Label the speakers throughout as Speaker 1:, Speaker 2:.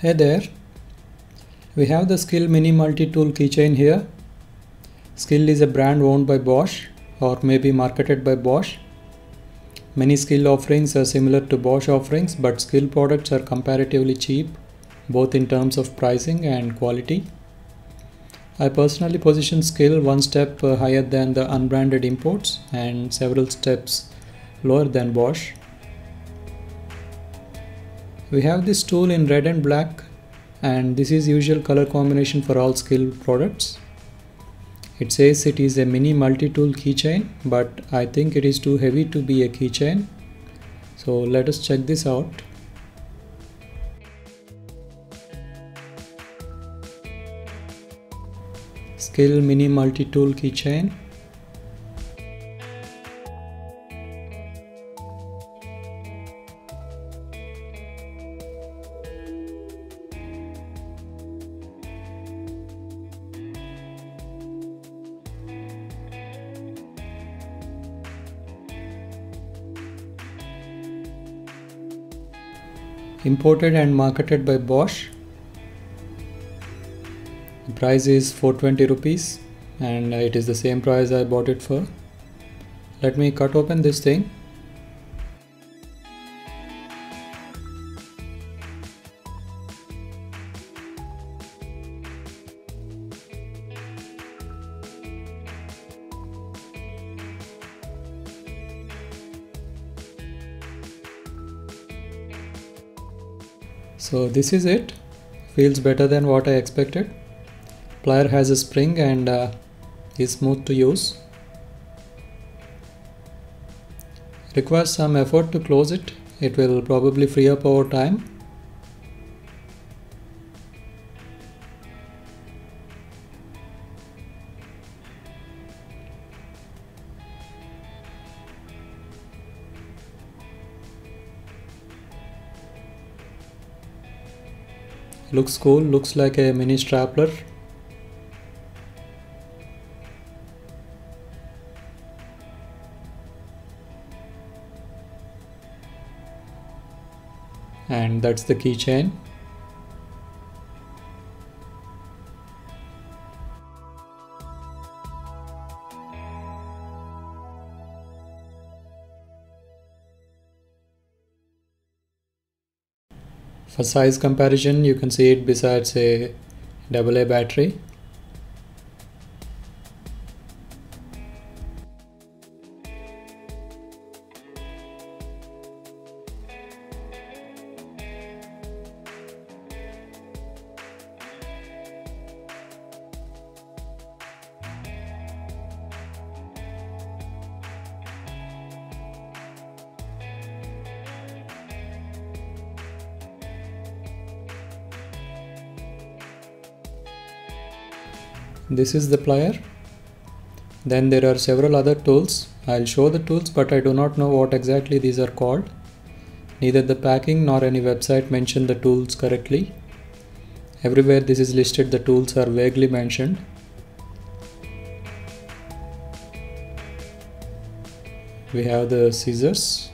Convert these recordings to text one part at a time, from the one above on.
Speaker 1: Hey there, we have the Skil mini multi-tool keychain here. Skil is a brand owned by Bosch or maybe marketed by Bosch. Many Skil offerings are similar to Bosch offerings, but Skil products are comparatively cheap both in terms of pricing and quality. I personally position Skil one step higher than the unbranded imports and several steps lower than Bosch. We have this tool in red and black, and this is usual color combination for all Skil products. It says it is a mini multi-tool keychain, but I think it is too heavy to be a keychain. So let us check this out. Skil mini multi-tool keychain. Imported and marketed by Bosch. The price is 420 rupees and it is the same price I bought it for. Let me cut open this thing. So this is it. Feels better than what I expected. Plier has a spring and is smooth to use. Requires some effort to close it. It will probably free up over time. Looks cool, looks like a mini stapler. And that's the keychain. For size comparison, you can see it besides a AA battery. This is the plier. Then there are several other tools. I'll show the tools, but I do not know what exactly these are called. Neither the packing nor any website mention the tools correctly. Everywhere this is listed, the tools are vaguely mentioned. We have the scissors.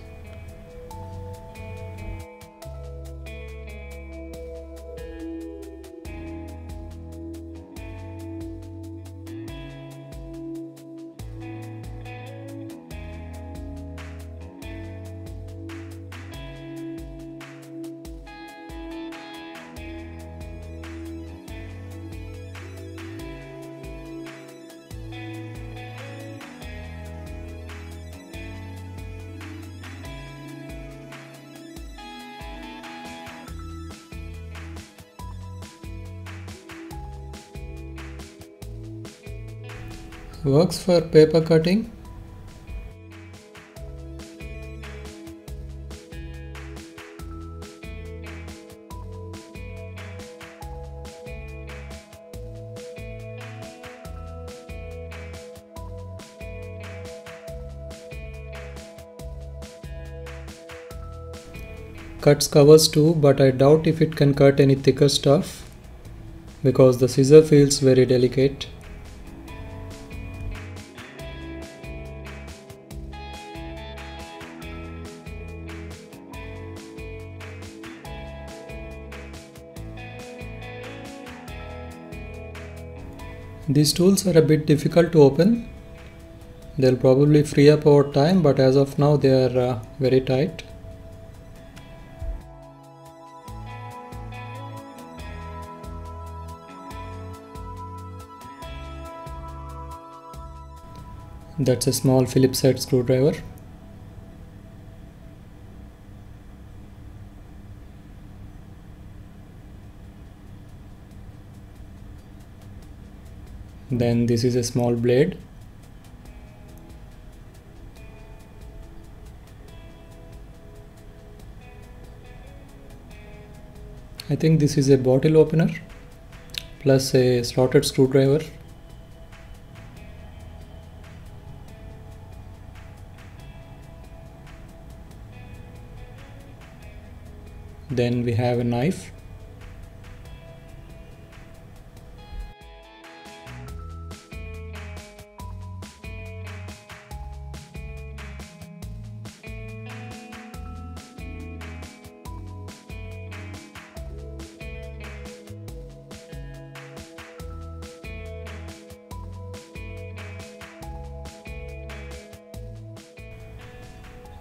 Speaker 1: Works for paper cutting. Cuts covers too, but I doubt if it can cut any thicker stuff because the scissor feels very delicate. These tools are a bit difficult to open. They'll probably free up over time, but as of now they are very tight. That's a small Phillips head screwdriver. Then this is a small blade. I think this is a bottle opener plus a slotted screwdriver. Then we have a knife.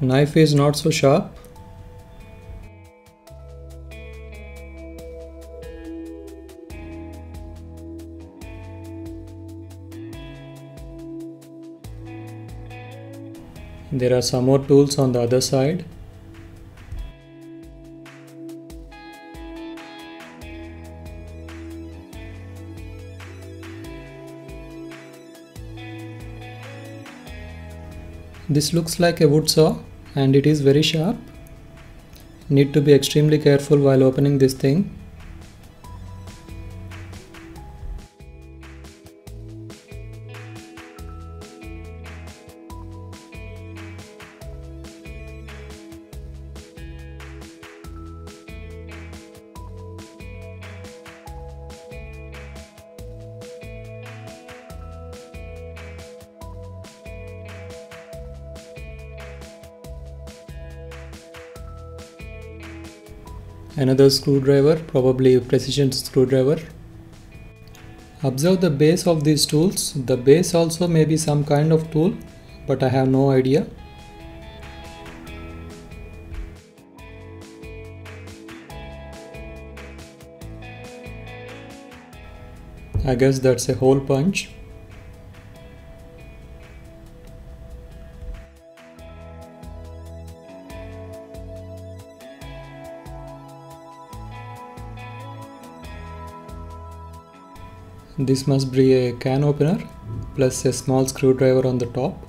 Speaker 1: Knife is not so sharp. There are some more tools on the other side. This looks like a wood saw and it is very sharp. Need to be extremely careful while opening this thing. Another screwdriver, probably a precision screwdriver. Observe the base of these tools. The base also may be some kind of tool, but I have no idea. I guess that's a hole punch. This must be a can opener plus a small screwdriver on the top.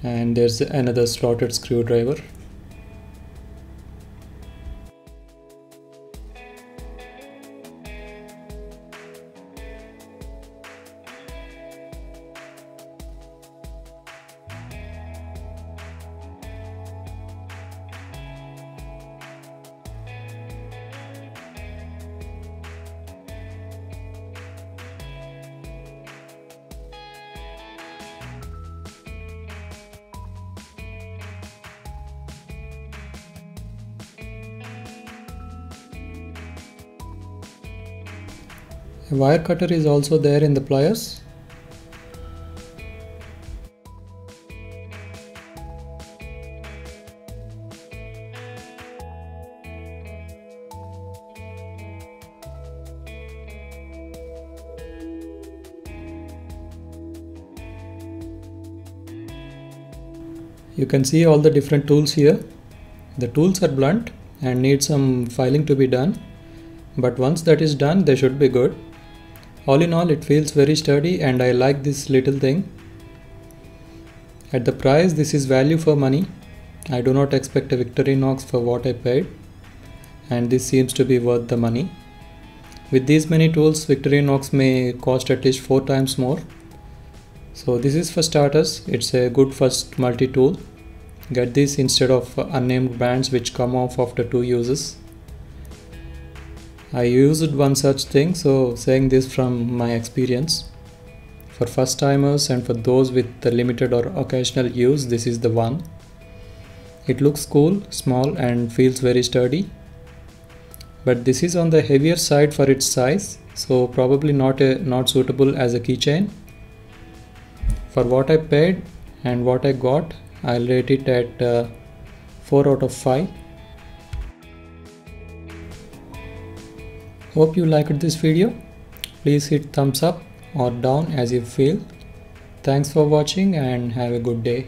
Speaker 1: And there's another slotted screwdriver. A wire cutter is also there in the pliers. You can see all the different tools here. The tools are blunt and need some filing to be done, but once that is done, they should be good. All in all, it feels very sturdy and I like this little thing. At the price, this is value for money. I do not expect a Victorinox for what I paid, and this seems to be worth the money. With these many tools, Victorinox may cost at least 4 times more. So this is for starters. It's a good first multi-tool. Get this instead of unnamed brands which come off after 2 uses. I used one such thing, so saying this from my experience. For first timers and for those with the limited or occasional use, this is the one. It looks cool, small and feels very sturdy. But this is on the heavier side for its size, so probably not suitable as a keychain. For what I paid and what I got, I'll rate it at 4 out of 5. Hope you liked this video. Please hit thumbs up or down as you feel. Thanks for watching and have a good day.